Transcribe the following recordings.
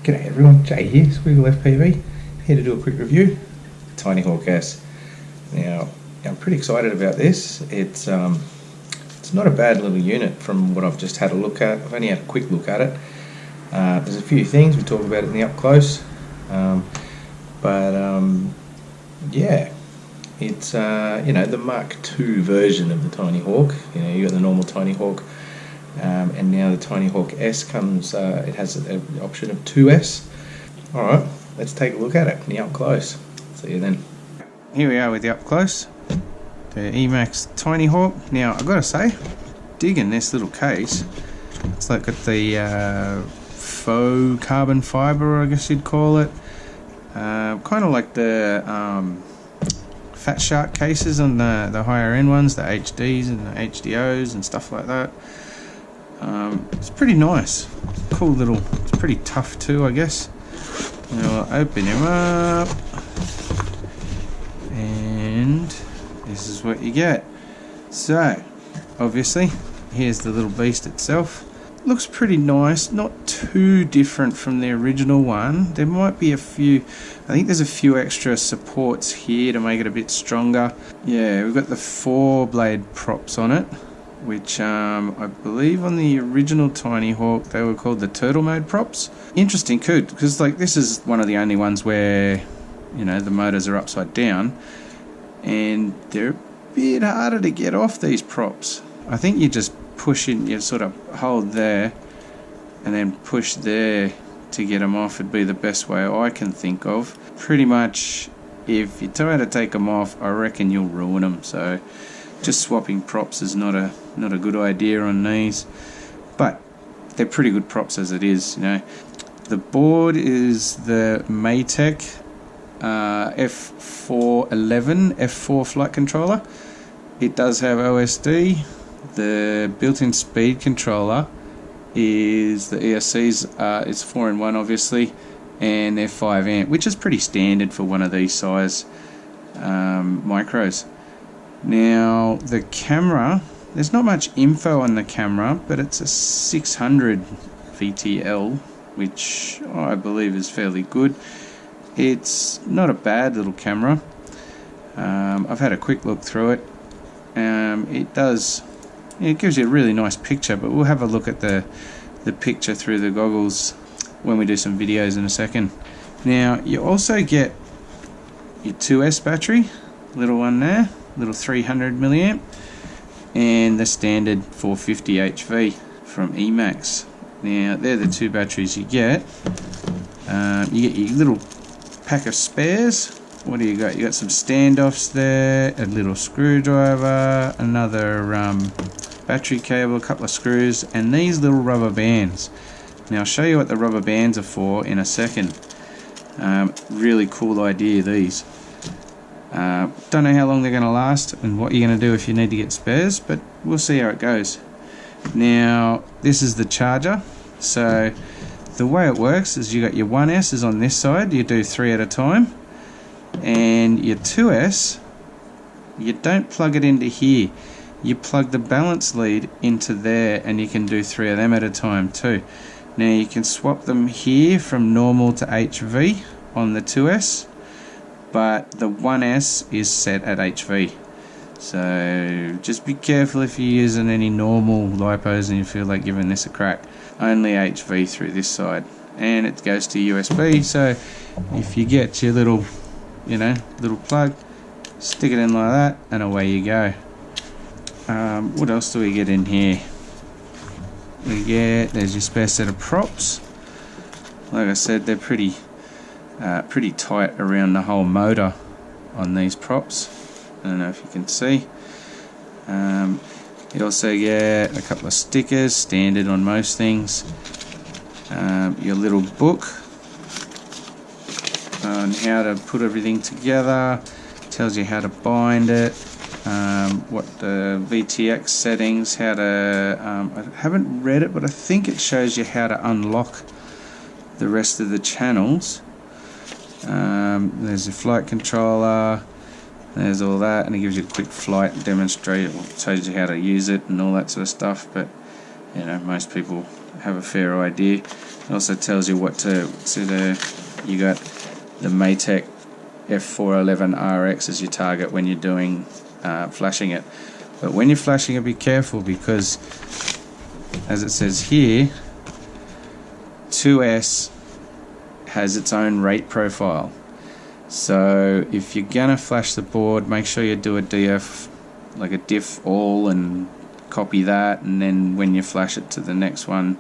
G'day everyone, Jay here, SquiggleFPV, here to do a quick review. TinyhawkS. Now, I'm pretty excited about this. It's not a bad little unit from what I've just had a look at. I've only had a quick look at it. There's a few things we talk about it in the up close, yeah, it's the Mark II version of the TinyHawk. You got the normal TinyHawk. And now the TinyhawkS comes, it has an option of 2S. Alright, let's take a look at it in the up close. See you then. Here we are with the up close. The Emax Tinyhawk. Now, I've got to say, digging this little case. It's like got the faux carbon fibre, I guess you'd call it. Kind of like the FatShark cases on the higher end ones, the HDs and the HDOs and stuff like that. It's pretty nice, cool little, it's pretty tough too, I guess. Now I'll open him up, and this is what you get. So, obviously, here's the little beast itself. Looks pretty nice, not too different from the original one. There might be a few, I think there's a few extra supports here to make it a bit stronger. Yeah, we've got the 4-blade props on it, which I believe on the original TinyHawk they were called the turtle mode props. Interesting, because like this is one of the only ones where the motors are upside down, and they're a bit harder to get off these props. I think you just push in, you sort of hold there and then push there to get them off. It'd be the best way I can think of. Pretty much, if you try to take them off, I reckon you'll ruin them. So just swapping props is not a good idea on these, but they're pretty good props as it is. The board is the Maytech F411 F4 flight controller. It does have OSD. The built-in speed controller is the ESC's. It's 4-in-1 obviously, and they're 5 amp, which is pretty standard for one of these size micros. Now the camera, there's not much info on the camera, but it's a 600 VTL, which I believe is fairly good. It's not a bad little camera. I've had a quick look through it. It gives you a really nice picture, but we'll have a look at the picture through the goggles when we do some videos in a second. Now you also get your 2S battery, little one there, little 300 milliamp, and the standard 450 HV from Emax. Now they're the two batteries you get. You get your little pack of spares. What do you got? You got some standoffs there, a little screwdriver, another battery cable, a couple of screws, and these little rubber bands. Now I'll show you what the rubber bands are for in a second. Really cool idea, these. Don't know how long they're going to last and what you're going to do if you need to get spares, but we'll see how it goes. Now this is the charger. So the way it works is you got your 1S is on this side, you do 3 at a time, and your 2S, you don't plug it into here, you plug the balance lead into there, and you can do 3 of them at a time too. Now you can swap them here from normal to HV on the 2S, but the 1S is set at HV. So just be careful if you're using any normal lipos and you feel like giving this a crack. Only HV through this side, and it goes to USB. So if you get your little little plug, stick it in like that, and away you go. What else do we get in here? There's your spare set of props. Like I said, they're pretty tight around the whole motor on these props. I don't know if you can see. You also get a couple of stickers, standard on most things. Your little book on how to put everything together, tells you how to bind it, what the VTX settings, how to, I haven't read it, but I think it shows you how to unlock the rest of the channels. There's your flight controller, there's all that, and it gives you a quick flight demonstrator, tells you how to use it and all that sort of stuff. But you know, most people have a fair idea. It also tells you what to, so you got the Maytech F411RX as your target when you're doing flashing it. But when you're flashing it, be careful, because as it says here, 2S has its own rate profile. So if you're gonna flash the board, make sure you do a DF, like a diff all, and copy that, and then when you flash it to the next one,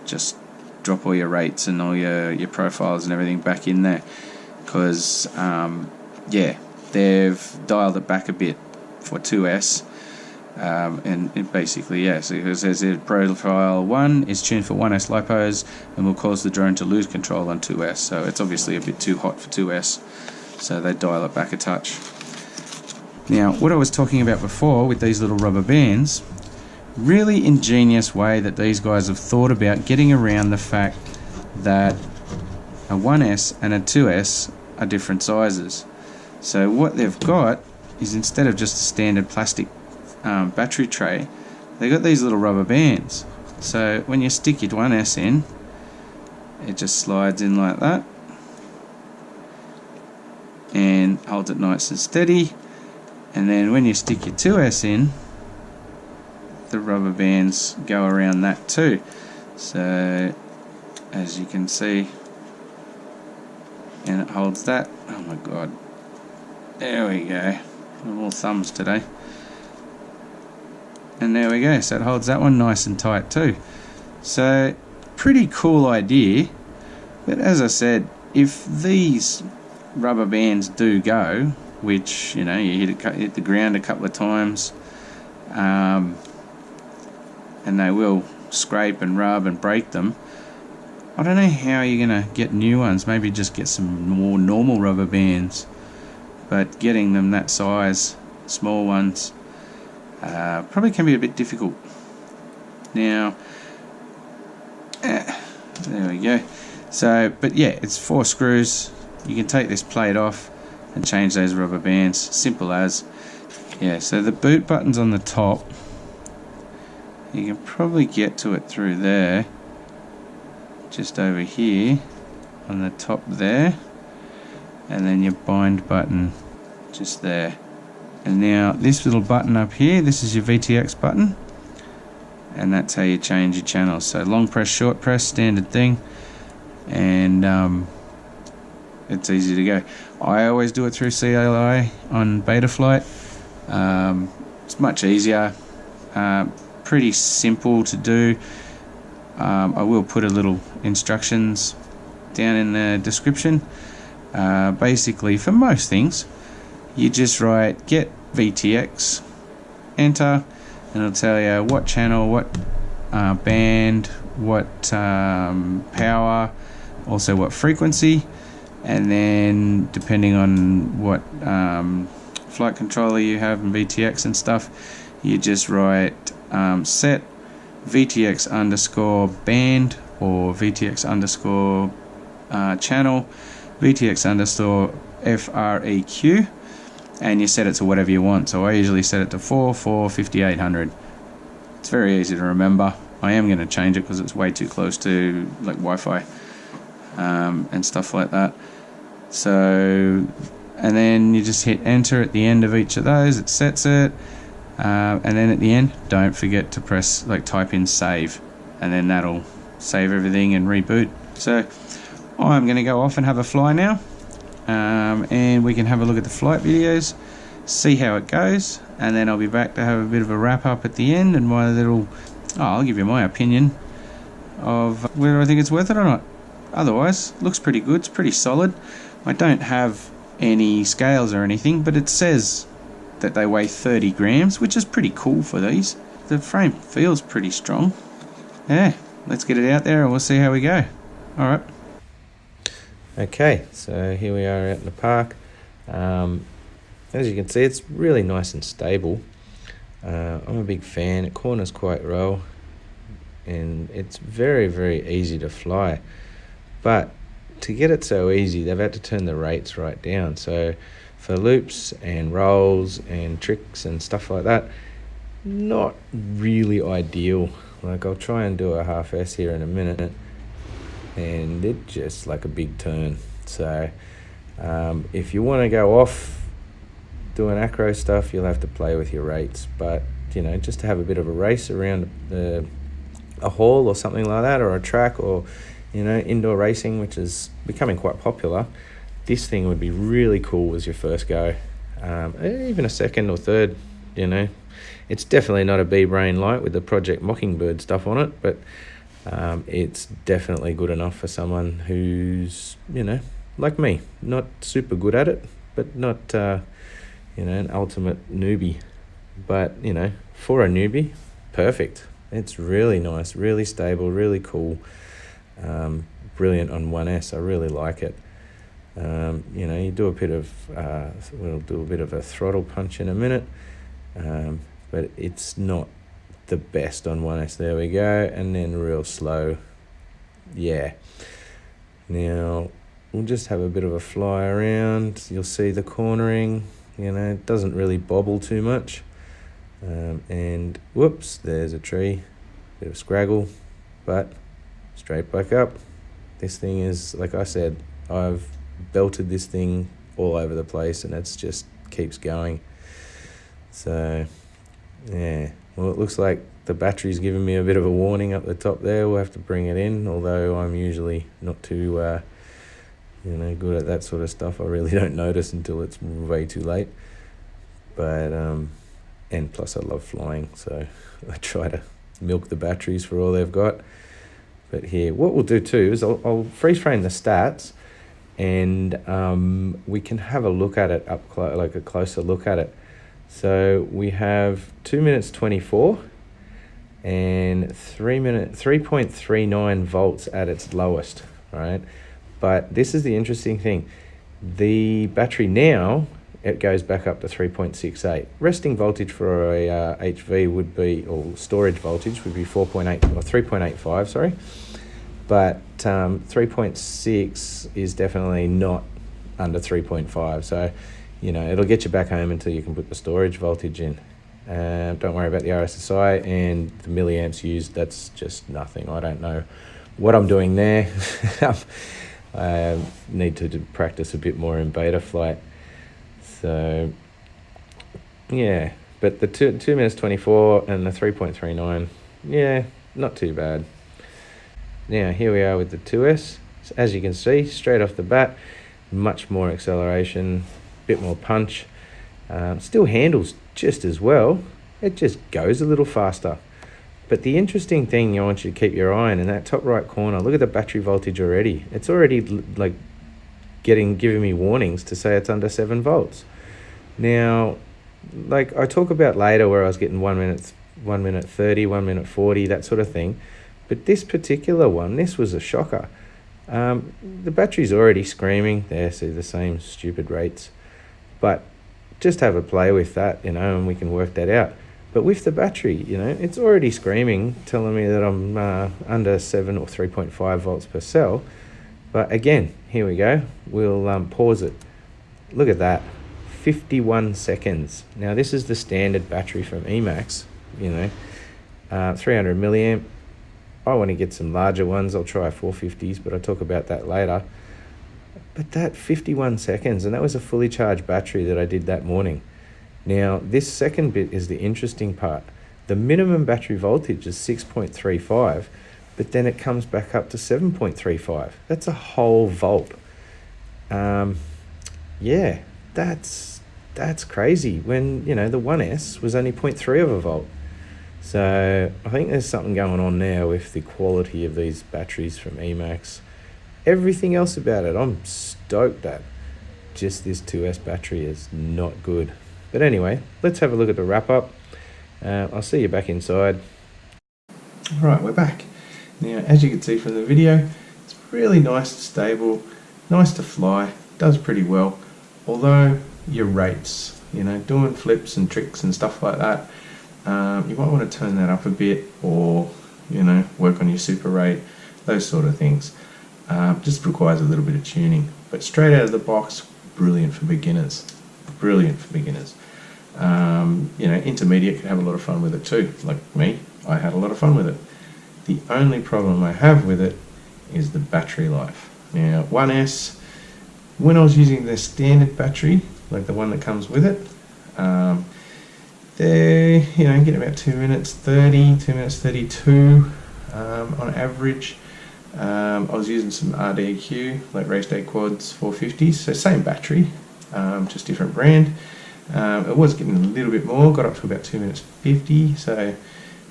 just drop all your rates and all your profiles and everything back in there, because yeah, they've dialed it back a bit for 2S. And it basically, yeah, so it says profile 1 is tuned for 1S lipos and will cause the drone to lose control on 2S. So it's obviously a bit too hot for 2S, so they dial it back a touch. Now, what I was talking about before with these little rubber bands, really ingenious way that these guys have thought about getting around the fact that a 1S and a 2S are different sizes. So what they've got is, instead of just a standard plastic battery tray, they got these little rubber bands. So when you stick your 1S in, it just slides in like that and holds it nice and steady. And then when you stick your 2S in, the rubber bands go around that too. So as you can see, and it holds that. Oh my god, there we go, all thumbs today. And there we go, so it holds that one nice and tight too. So pretty cool idea. But as I said, if these rubber bands do go, which, you know, you hit the ground a couple of times, and they will scrape and rub and break them, I don't know how you're going to get new ones. Maybe just get some more normal rubber bands, but getting them that size, small ones, probably can be a bit difficult. Now, there we go. So, but yeah, it's 4 screws. You can take this plate off and change those rubber bands, simple as. Yeah, so the boot button's on the top. You can probably get to it through there, just over here on the top there, and then your bind button just there. And now this little button up here, this is your VTX button, and that's how you change your channels. So long press, short press, standard thing, and it's easy to go. I always do it through CLI on Betaflight. It's much easier, pretty simple to do. I will put a little instructions down in the description. Basically, for most things, you just write get VTX, enter, and it'll tell you what channel, what band, what power, also what frequency, and then depending on what flight controller you have and VTX and stuff, you just write set VTX underscore band or VTX underscore channel, VTX underscore FREQ, and you set it to whatever you want. So I usually set it to 5800. It's very easy to remember. I am going to change it because it's way too close to like Wi-Fi and stuff like that. So, and then you just hit enter at the end of each of those. It sets it, and then at the end, don't forget to press, like, type in save, and then that'll save everything and reboot. So I'm going to go off and have a fly now, and we can have a look at the flight videos, see how it goes, and then I'll be back to have a bit of a wrap up at the end and my little, I'll give you my opinion of whether I think it's worth it or not. Otherwise, looks pretty good, it's pretty solid. I don't have any scales or anything, but it says that they weigh 30 grams, which is pretty cool for these. The frame feels pretty strong. Yeah, let's get it out there and we'll see how we go. Alright. Okay, so here we are out in the park. As you can see, it's really nice and stable. I'm a big fan. It corners quite well, and it's very, very easy to fly. But to get it so easy, they've had to turn the rates right down. So for loops and rolls and tricks and stuff like that, not really ideal. Like, I'll try and do a half S here in a minute, and it just like a big turn. So if you want to go off doing acro stuff, you'll have to play with your rates. But you know, just to have a bit of a race around a hall or something like that, or a track, or you know, indoor racing, which is becoming quite popular, this thing would be really cool as your first go. Even a second or third, you know. It's definitely not a B-Brain light with the Project Mockingbird stuff on it, but it's definitely good enough for someone who's, you know, like me, not super good at it, but not, you know, an ultimate newbie. But, you know, for a newbie, perfect. It's really nice, really stable, really cool, brilliant on 1S. I really like it. You know, you do a bit of, we'll do a bit of a throttle punch in a minute, but it's not the best on 1S. There we go. And then real slow. Yeah. Now, we'll just have a bit of a fly around. You'll see the cornering, you know, it doesn't really bobble too much. And whoops, there's a tree. Bit of scraggle, but straight back up. This thing is, like I said, I've belted this thing all over the place, and it's just keeps going. So yeah, well, it looks like the battery's giving me a bit of a warning up the top there. We'll have to bring it in, although I'm usually not too you know, good at that sort of stuff. I really don't notice until it's way too late. But and plus I love flying, so I try to milk the batteries for all they've got. But here, what we'll do too is I'll freeze frame the stats, and we can have a look at it up close, like a closer look at it. So we have 2 minutes 24 and 3.39 volts at its lowest, right? But this is the interesting thing. The battery now, it goes back up to 3.68. Resting voltage for a HV would be, or storage voltage would be 4.8 or 3.85, sorry. But 3.6 is definitely not under 3.5. So, you know, it'll get you back home until you can put the storage voltage in. Don't worry about the RSSI and the milliamps used. That's just nothing. I don't know what I'm doing there. I need to practice a bit more in Betaflight. So, yeah, but the 2 minutes 24 and the 3.39, yeah, not too bad. Now, here we are with the 2S. So as you can see, straight off the bat, much more acceleration, bit more punch. Still handles just as well. It just goes a little faster. But the interesting thing I want you to keep your eye on in that top right corner, look at the battery voltage already. It's already like giving me warnings to say it's under 7 volts. Now, like I talk about later where I was getting 1 minute 30, 1 minute 40, that sort of thing. But this particular one, this was a shocker. The battery's already screaming. There, see the same stupid rates. But just have a play with that, you know, and we can work that out. But with the battery, you know, it's already screaming, telling me that I'm under 7 or 3.5 volts per cell. But again, here we go. We'll pause it. Look at that. 51 seconds. Now, this is the standard battery from Emax, you know, 300 milliamp. I want to get some larger ones. I'll try 450s, but I'll talk about that later. But that 51 seconds, and that was a fully charged battery that I did that morning. Now, this second bit is the interesting part. The minimum battery voltage is 6.35, but then it comes back up to 7.35. That's a whole volt. Yeah, that's crazy when, you know, the 1S was only 0.3 of a volt. So I think there's something going on now with the quality of these batteries from Emax. Everything else about it, I'm stoked at. Just this 2S battery is not good. But anyway, let's have a look at the wrap up. I'll see you back inside. Alright, we're back. Now, as you can see from the video, it's really nice and stable, nice to fly, does pretty well. Although your rates, you know, doing flips and tricks and stuff like that, you might want to turn that up a bit, or, you know, work on your super rate, those sort of things. Just requires a little bit of tuning. But straight out of the box, brilliant for beginners. Brilliant for beginners. You know, intermediate can have a lot of fun with it too. Like me, I had a lot of fun with it. The only problem I have with it is the battery life. Now 1S, when I was using the standard battery, like the one that comes with it, they, you know, get about 2 minutes 30, 2 minutes 32 on average. I was using some RDQ, like race day quads 450s, so same battery, just different brand. It was getting a little bit more, got up to about 2 minutes 50, so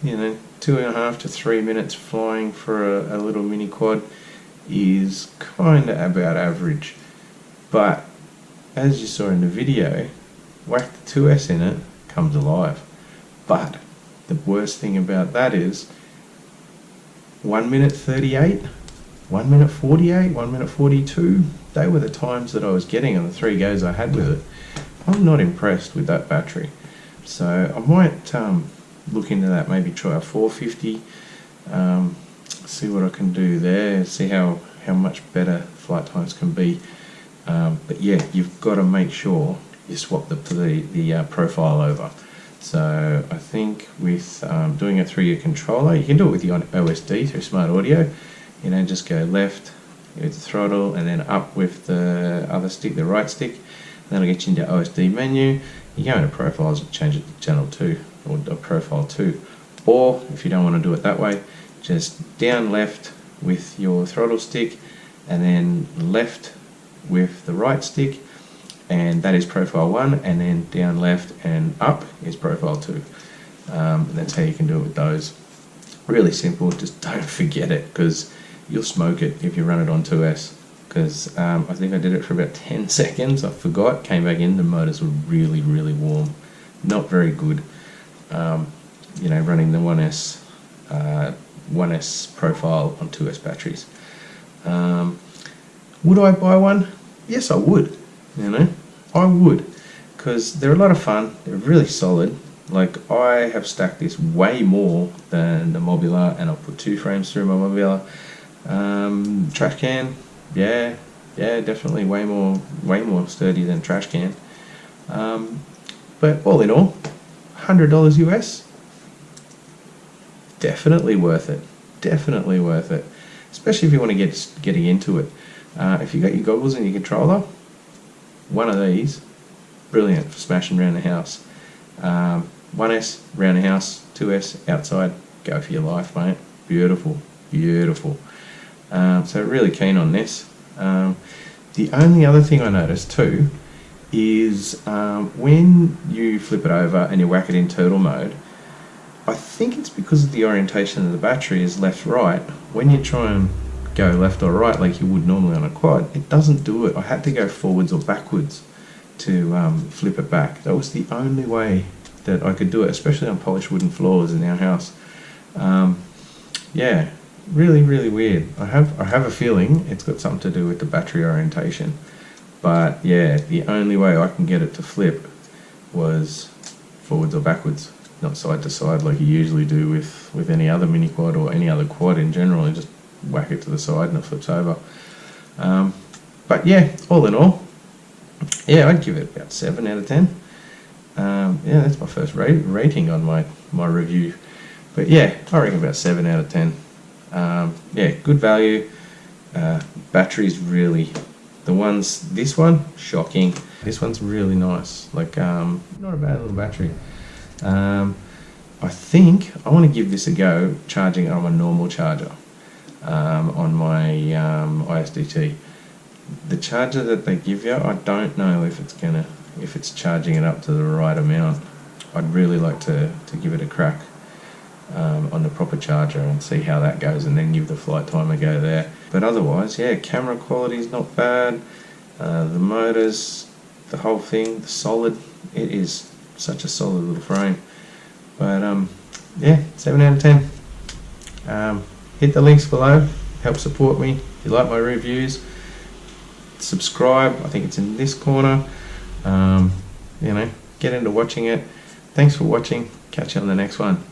you know, 2.5 to 3 minutes flying for a little mini quad is kind of about average. But as you saw in the video, whack the 2S in it, comes alive. But the worst thing about that is 1 minute 38, 1 minute 48, 1 minute 42, they were the times that I was getting on the 3 goes I had with it. I'm not impressed with that battery. So I might look into that, maybe try a 450, see what I can do there, see how much better flight times can be. But yeah, you've got to make sure you swap the profile over. So I think with doing it through your controller, you can do it with your OSD through smart audio. You know, just go left with the throttle and then up with the other stick, the right stick. That'll get you into OSD menu. You go into profiles and change it to channel 2 or profile 2. Or if you don't want to do it that way, just down left with your throttle stick and then left with the right stick, and that is profile 1, and then down left and up is profile 2. That's how you can do it with those. Really simple, just don't forget it, because you'll smoke it if you run it on 2S. Because I think I did it for about 10 seconds, I forgot, came back in, the motors were really, really warm. Not very good. You know, running the 1S profile on 2S batteries. Would I buy one? Yes, I would. You know, I would, because they're a lot of fun. They're really solid. Like, I have stacked this way more than the Mobula, and I'll put 2 frames through my Mobula. Trash can, yeah, definitely way more sturdy than trash can. But all in all, $100 US, definitely worth it. Definitely worth it, especially if you want to getting into it. If you got your goggles and your controller, one of these, brilliant for smashing around the house. 1S around the house, 2S outside, go for your life, mate. Beautiful, beautiful. So really keen on this. The only other thing I noticed too is when you flip it over and you whack it in turtle mode, I think it's because of the orientation of the battery is left-right. When you try and go left or right like you would normally on a quad, it doesn't do it. I had to go forwards or backwards to flip it back. That was the only way that I could do it, especially on polished wooden floors in our house. Yeah, really, really weird. I have a feeling it's got something to do with the battery orientation. But yeah, the only way I can get it to flip was forwards or backwards, not side to side like you usually do with any other mini quad or any other quad in general. You just whack it to the side and it flips over. But yeah, all in all, yeah, I'd give it about 7 out of 10. Yeah, that's my first rating on my review. But yeah, I reckon about 7 out of 10. Yeah, good value. Battery's really, this one, shocking. This one's really nice, like not a bad little battery. I think I want to give this a go charging it on a normal charger, on my ISDT. The charger that they give you, I don't know if it's charging it up to the right amount. I'd really like to give it a crack on the proper charger and see how that goes, and then give the flight time a go there. But otherwise, yeah, camera quality is not bad. The motors, the whole thing, the solid, it is such a solid little frame. But yeah, 7 out of 10. Hit the links below, help support me. If you like my reviews, subscribe. I think it's in this corner. You know, get into watching it. Thanks for watching. Catch you on the next one.